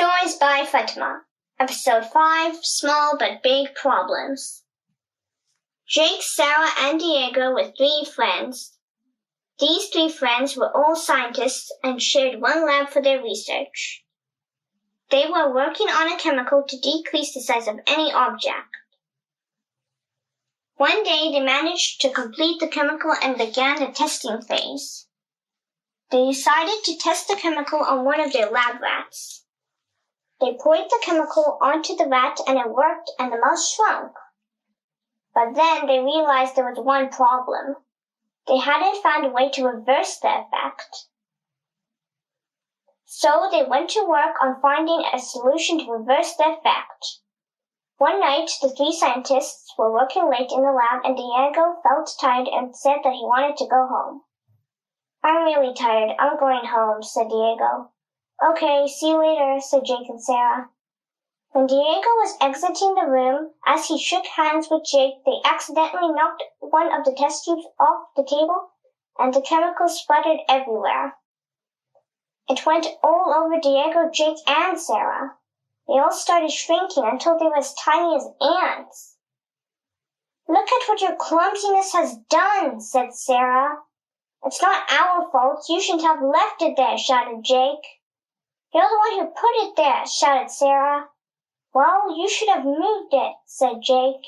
Stories by Fatima. Episode 5, Small but Big Problems. Jake, Sarah, and Diego were 3 friends. These 3 friends were all scientists and shared one lab for their research. They were working on a chemical to decrease the size of any object. One day, they managed to complete the chemical and began the testing phase. They decided to test the chemical on one of their lab rats. They poured the chemical onto the rat and it worked and the mouse shrunk. But then they realized there was one problem. They hadn't found a way to reverse the effect. So they went to work on finding a solution to reverse the effect. One night, the 3 scientists were working late in the lab and Diego felt tired and said that he wanted to go home. "I'm really tired. I'm going home," said Diego. "Okay, see you later," said Jake and Sarah. When Diego was exiting the room, as he shook hands with Jake, they accidentally knocked one of the test tubes off the table and the chemical splattered everywhere. It went all over Diego, Jake, and Sarah. They all started shrinking until they were as tiny as ants. "Look at what your clumsiness has done," said Sarah. "It's not our fault. You shouldn't have left it there," shouted Jake. "You're the one who put it there," shouted Sarah. "Well, you should have moved it," said Jake.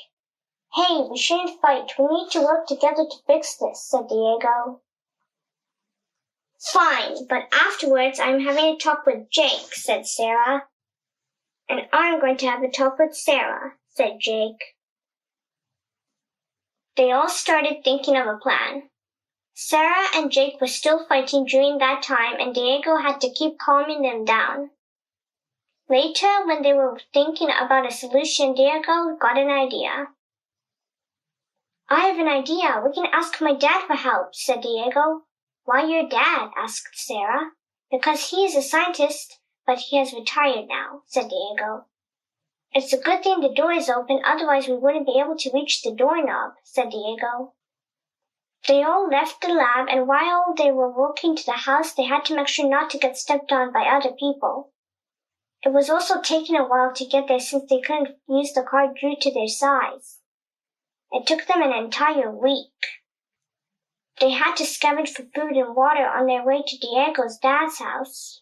"Hey, we shouldn't fight. We need to work together to fix this," said Diego. "Fine, but afterwards I'm having a talk with Jake," said Sarah. "And I'm going to have a talk with Sarah," said Jake. They all started thinking of a plan. Sarah and Jake were still fighting during that time, and Diego had to keep calming them down. Later, when they were thinking about a solution, Diego got an idea. "I have an idea. We can ask my dad for help," said Diego. "Why your dad?" asked Sarah. "Because he is a scientist, but he has retired now," said Diego. "It's a good thing the door is open, otherwise we wouldn't be able to reach the doorknob," said Diego. They all left the lab, and while they were walking to the house, they had to make sure not to get stepped on by other people. It was also taking a while to get there since they couldn't use the car due to their size. It took them an entire week. They had to scavenge for food and water on their way to Diego's dad's house.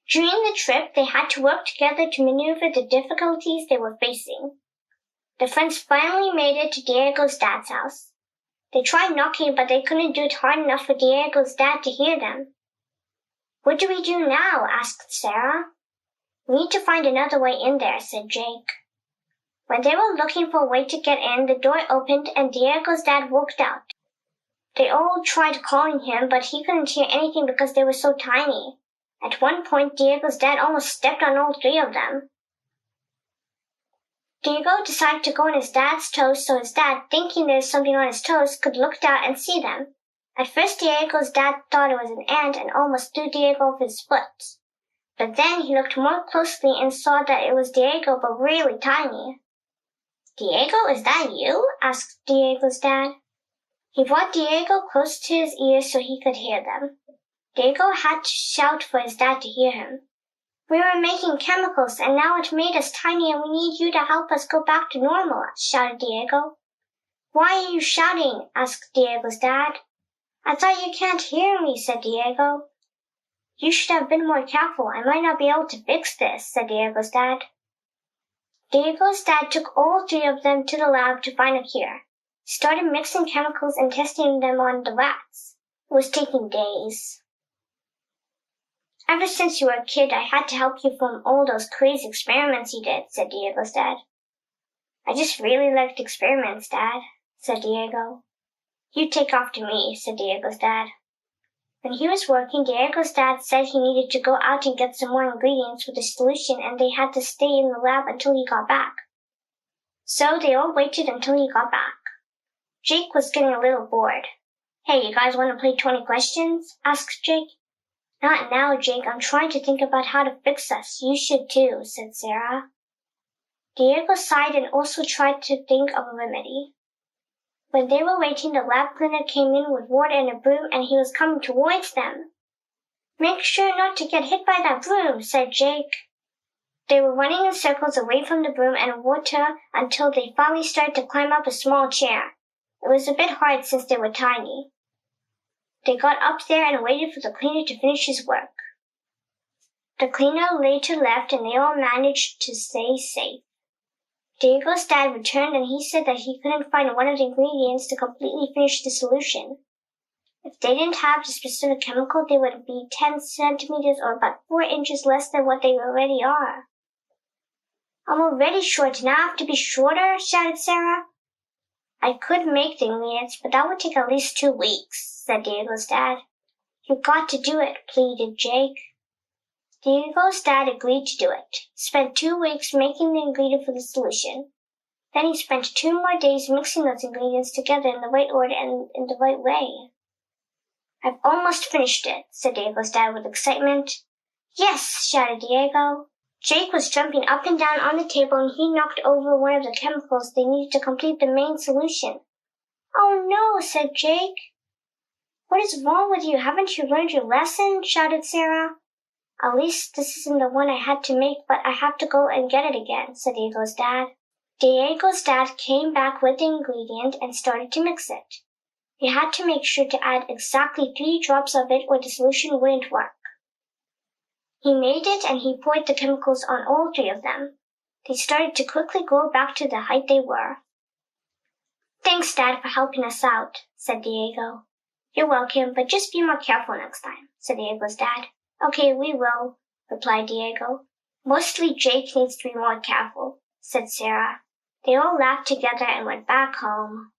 During the trip, they had to work together to maneuver the difficulties they were facing. The friends finally made it to Diego's dad's house. They tried knocking, but they couldn't do it hard enough for Diego's dad to hear them. "What do we do now?" asked Sarah. "We need to find another way in there," said Jake. When they were looking for a way to get in, the door opened and Diego's dad walked out. They all tried calling him, but he couldn't hear anything because they were so tiny. At one point, Diego's dad almost stepped on all 3 of them. Diego decided to go on his dad's toes so his dad, thinking there was something on his toes, could look down and see them. At first, Diego's dad thought it was an ant and almost threw Diego off his foot. But then he looked more closely and saw that it was Diego, but really tiny. "Diego, is that you?" asked Diego's dad. He brought Diego close to his ears so he could hear them. Diego had to shout for his dad to hear him. "We were making chemicals, and now it made us tiny, and we need you to help us go back to normal," shouted Diego. "Why are you shouting?" asked Diego's dad. "I thought you can't hear me," said Diego. "You should have been more careful. I might not be able to fix this," said Diego's dad. Diego's dad took all 3 of them to the lab to find a cure. He started mixing chemicals and testing them on the rats. It was taking days. "Ever since you were a kid, I had to help you film all those crazy experiments you did," said Diego's dad. "I just really liked experiments, Dad," said Diego. "You take after me," said Diego's dad. When he was working, Diego's dad said he needed to go out and get some more ingredients for the solution and they had to stay in the lab until he got back. So they all waited until he got back. Jake was getting a little bored. "Hey, you guys want to play 20 questions?" asked Jake. "Not now, Jake. I'm trying to think about how to fix us. You should too," said Sarah. Diego sighed and also tried to think of a remedy. When they were waiting, the lab cleaner came in with water and a broom, and he was coming towards them. Make sure not to get hit by that broom, said Jake. They were running in circles away from the broom and water until they finally started to climb up a small chair. It was a bit hard since they were tiny. They got up there and waited for the cleaner to finish his work. The cleaner later left and they all managed to stay safe. Diego's dad returned and he said that he couldn't find one of the ingredients to completely finish the solution. If they didn't have the specific chemical, they would be 10 centimeters or about 4 inches less than what they already are. I'm already short and I have to be shorter, shouted Sarah. I could make the ingredients, but that would take at least 2 weeks, said Diego's dad. You've got to do it, pleaded Jake. Diego's dad agreed to do it. He spent 2 weeks making the ingredient for the solution. Then he spent 2 more days mixing those ingredients together in the right order and in the right way. I've almost finished it, said Diego's dad with excitement. Yes, shouted Diego. Jake was jumping up and down on the table and he knocked over one of the chemicals they needed to complete the main solution. Oh no, said Jake. What is wrong with you? Haven't you learned your lesson? Shouted Sarah. At least this isn't the one I had to make, but I have to go and get it again, said Diego's dad. Diego's dad came back with the ingredient and started to mix it. He had to make sure to add exactly 3 drops of it or the solution wouldn't work. He made it and he poured the chemicals on all 3 of them. They started to quickly go back to the height they were. Thanks, Dad, for helping us out, said Diego. You're welcome, but just be more careful next time, said Diego's dad. Okay, we will, replied Diego. Mostly Jake needs to be more careful, said Sarah. They all laughed together and went back home.